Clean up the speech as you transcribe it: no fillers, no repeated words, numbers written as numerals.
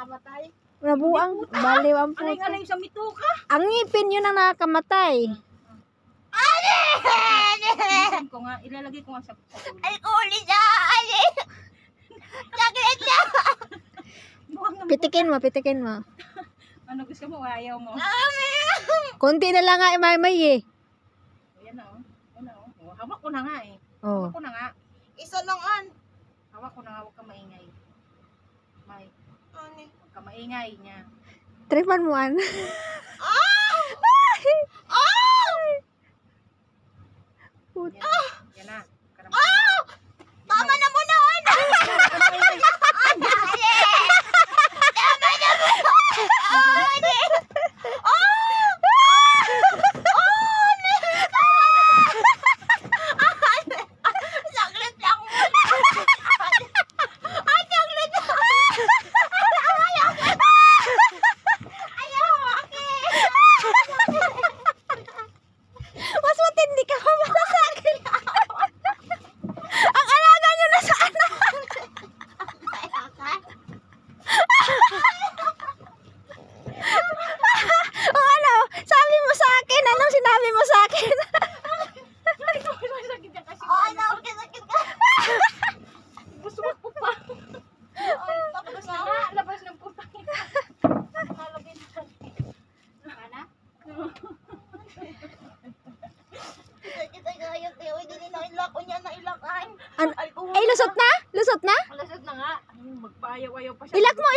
nakamatay. Nabuang, baliw ang Alay puta. alay sa mituka. Ang ngipin yun ang nakakamatay. Minsan ko nga ilalagay ko nga sa ulo. Ay, kuli siya! Ay! Saglit niya! Buwang na. Pitikin mo. Ano gusto mo? Ayaw mo. Konti na lang nga imay eh. Ayan na oh. Ayan na oh. Oh, hawak ko na nga eh. Oh. Hawak ko na nga. Isa lang an. Hawak ko na nga. Huwag ka maingay. May. Ano? Huwag ka maingay niya. Tripan mo an. Yan, yan na. Tama na mo noon! Saglit lang muna! Ay, saglit lang! Ayaw! Mas matindi ka pa ba sa akin? Ang alaga nyo na sa anak. O ano, sabi mo sa akin, anong sinabi mo sa akin? Sakit yan kasi. Ay, sakit ka! Gusto ko pa. Ay, tapos Labas na. na nga. Labas ng putang ina. Nalagay na. Ana? Kita gayot eh. Uy, dili na ilak. O niya na ilakan. Ay, lusot na? Lusot na? Malasad na nga. Magpaayaw-ayaw pa siya. Ilak mo,